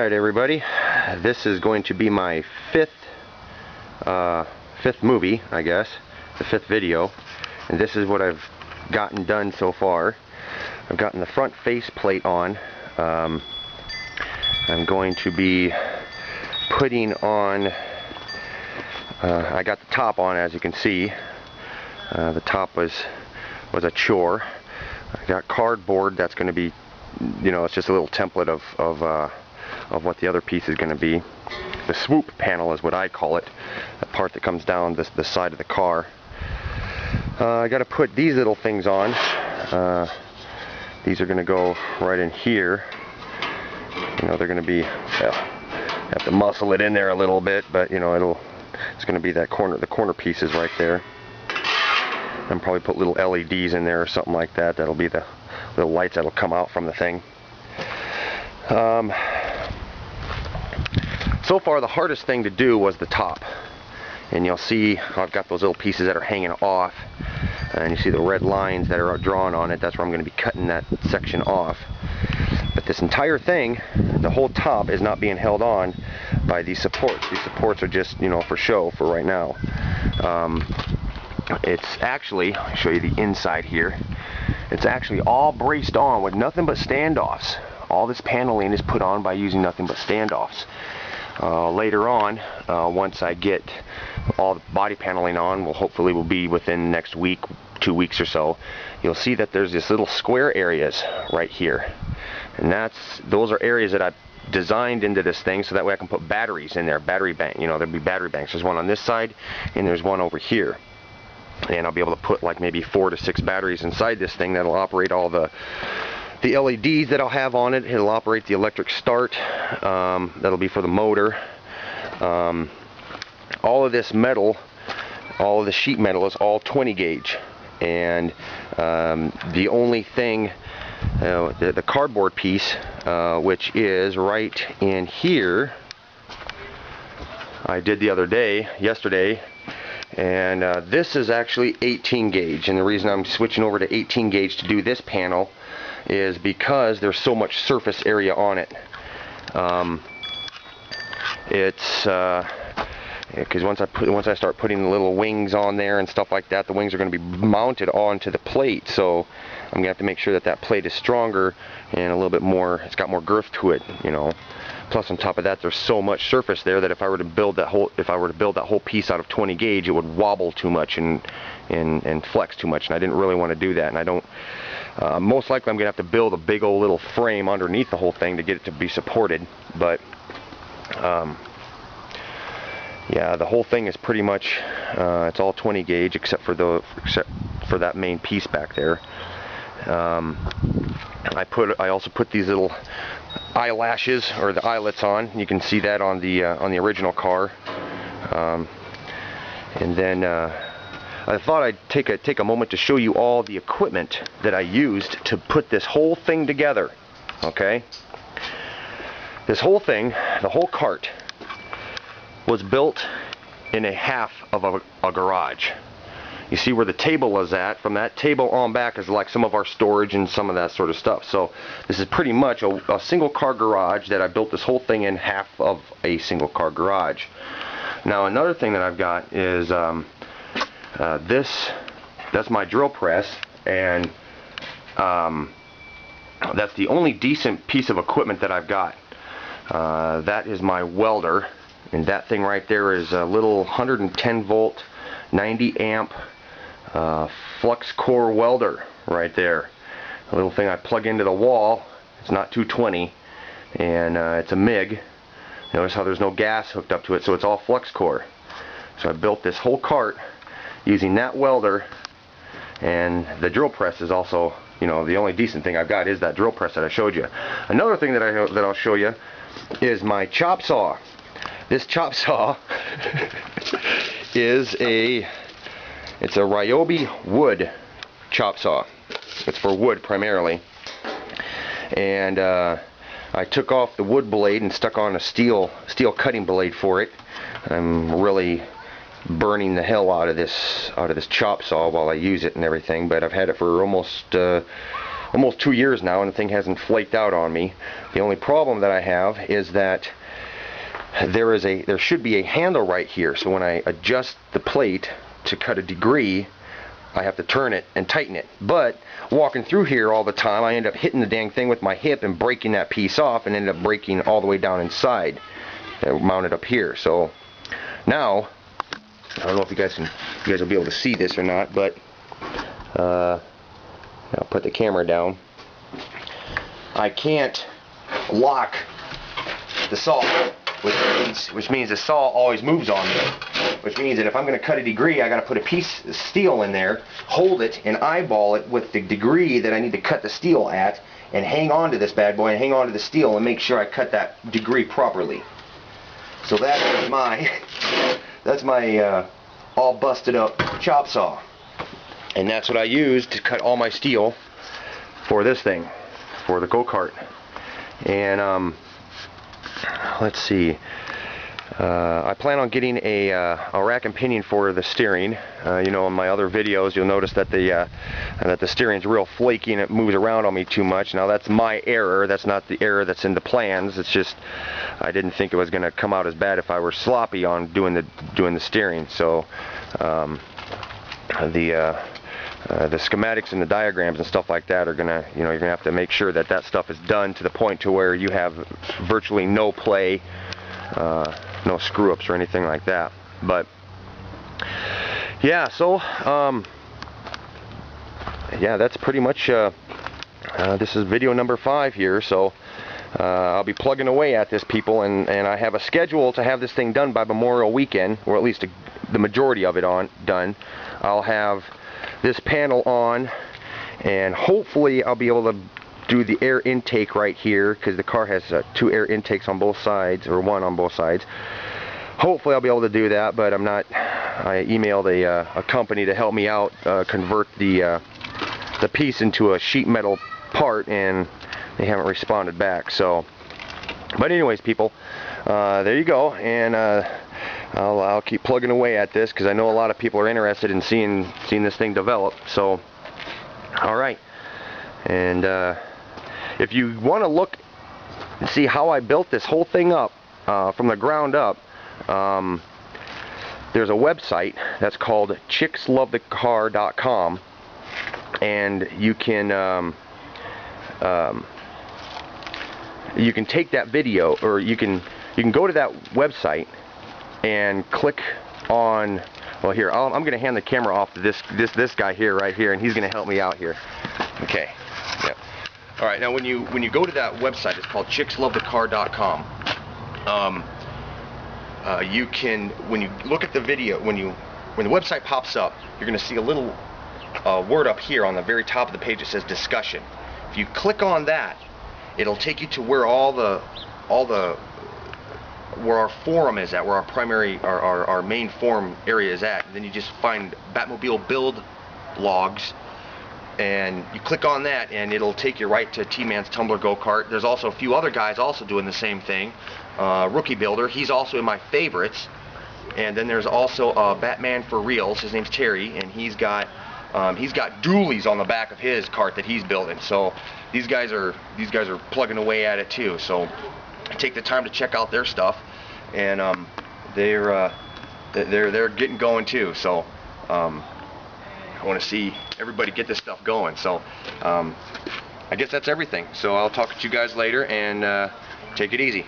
Alright everybody, this is going to be my fifth movie, I guess, the fifth video, and this is what I've gotten done so far. I've gotten the front face plate on. I'm going to be putting on, I got the top on, as you can see. The top was a chore. I got cardboard that's going to be, you know, it's just a little template of what the other piece is going to be. The swoop panel is what I call it, the part that comes down the side of the car. I got to put these little things on. These are going to go right in here. You know, they're going to be, have to muscle it in there a little bit, but you know, it's going to be that corner, the corner pieces right there. And probably put little LEDs in there or something like that. That'll be the little lights that'll come out from the thing. So far the hardest thing to do was the top, and you'll see I've got those little pieces that are hanging off, and you see the red lines that are drawn on it. That's where I'm going to be cutting that section off. But this entire thing, the whole top, is not being held on by these supports. These supports are just, you know, for show for right now. It's actually, I'll show you the inside here, it's actually all braced on with nothing but standoffs. All this paneling is put on by using nothing but standoffs. Later on, once I get all the body paneling on, hopefully will be within next week, 2 weeks or so, you'll see that there's this little square areas right here, and those are areas that I've designed into this thing so that way I can put batteries in there, battery bank. You know, there'll be battery banks. There's one on this side and there's one over here, and I'll be able to put like maybe 4 to 6 batteries inside this thing that'll operate all the LEDs that I'll have on it. It'll operate the electric start. That'll be for the motor. All of this metal, all of the sheet metal is all 20 gauge, and the only thing, the cardboard piece, which is right in here, I did the other day, yesterday, and this is actually 18 gauge, and the reason I'm switching over to 18 gauge to do this panel is because there's so much surface area on it. Because once I start putting the little wings on there and stuff like that, the wings are going to be mounted onto the plate, so I'm gonna have to make sure that that plate is stronger and a little bit more, it's got more girth to it, you know. Plus on top of that, there's so much surface there that if I were to build that whole piece out of 20 gauge, it would wobble too much and flex too much, and I didn't really want to do that. And I don't, most likely I'm gonna have to build a big old little frame underneath the whole thing to get it to be supported. But yeah, the whole thing is pretty much, it's all 20 gauge except for that main piece back there. I also put these little eyelashes, or the eyelets, on. You can see that on the original car. And then I thought I'd take a moment to show you all the equipment that I used to put this whole thing together. Okay, this whole thing, the whole cart, was built in a half of a garage. You see where the table is at? From that table on back is like some of our storage and some of that sort of stuff. So this is pretty much a single car garage that I built this whole thing in half of a single car garage. Now another thing that I've got is that's my drill press, and that's the only decent piece of equipment that I've got. That is my welder, and that thing right there is a little 110 volt 90 amp flux core welder right there. A little thing I plug into the wall. It's not 220, and it's a MIG. Notice how there's no gas hooked up to it, so it's all flux core. So I built this whole cart using that welder, and the drill press is also, you know, the only decent thing I've got is that drill press that I showed you. Another thing that I'll show you is my chop saw. This chop saw is it's a Ryobi wood chop saw. It's for wood primarily, and I took off the wood blade and stuck on a steel cutting blade for it. I'm really burning the hell out of this chop saw while I use it and everything, but I've had it for almost almost 2 years now, and the thing hasn't flaked out on me. The only problem that I have is that there should be a handle right here, so when I adjust the plate to cut a degree, I have to turn it and tighten it. But walking through here all the time, I end up hitting the dang thing with my hip and breaking that piece off, and end up breaking all the way down inside. Mounted up here. So now, I don't know if you guys will be able to see this or not, but I'll put the camera down. I can't lock the saw, which means the saw always moves on me. Which means that if I'm going to cut a degree, I got to put a piece of steel in there, hold it, and eyeball it with the degree that I need to cut the steel at, and hang on to this bad boy and hang on to the steel and make sure I cut that degree properly. So that's my all busted up chop saw, and that's what I use to cut all my steel for this thing, for the go-kart. And let's see. I plan on getting a rack and pinion for the steering. You know, in my other videos, you'll notice that the steering's real flaky and it moves around on me too much. Now that's my error. That's not the error that's in the plans. It's just I didn't think it was going to come out as bad if I were sloppy on doing the steering. So the schematics and the diagrams and stuff like that are gonna, you're gonna have to make sure that that stuff is done to the point to where you have virtually no play. No screw ups or anything like that. But yeah, so yeah, that's pretty much this is video number 5 here. So I'll be plugging away at this, people, and I have a schedule to have this thing done by Memorial Weekend, or at least the majority of it done. I'll have this panel on, and hopefully I'll be able to do the air intake right here, because the car has 2 air intakes on both sides, or 1 on both sides. Hopefully I'll be able to do that, but I'm not. I emailed a company to help me out convert the piece into a sheet metal part, and they haven't responded back. So, but anyways, people, there you go, and I'll keep plugging away at this, because I know a lot of people are interested in seeing this thing develop. So, all right, and if you want to look and see how I built this whole thing up from the ground up, there's a website that's called chickslovethecar.com, and you can take that video, or you can go to that website and click on, well, here, I'm going to hand the camera off to this guy here, right here, and he's going to help me out here. Okay. Yep. All right. Now, when you go to that website, it's called chickslovethecar.com. You can, when you look at the video, when the website pops up, you're going to see a little word up here on the very top of the page that says discussion. If you click on that, it'll take you to where where our forum is at, where our main forum area is at. And then you just find Batmobile build logs, and you click on that, and it'll take you right to T-Man's Tumbler go-kart. There's also a few other guys also doing the same thing. Rookie Builder, he's also in my favorites. And then there's also Batman for Reals. His name's Terry, and he's got dualies on the back of his kart that he's building. So these guys are plugging away at it too. So take the time to check out their stuff, and they're getting going too. So I want to see everybody get this stuff going. So I guess that's everything. So I'll talk to you guys later, and take it easy.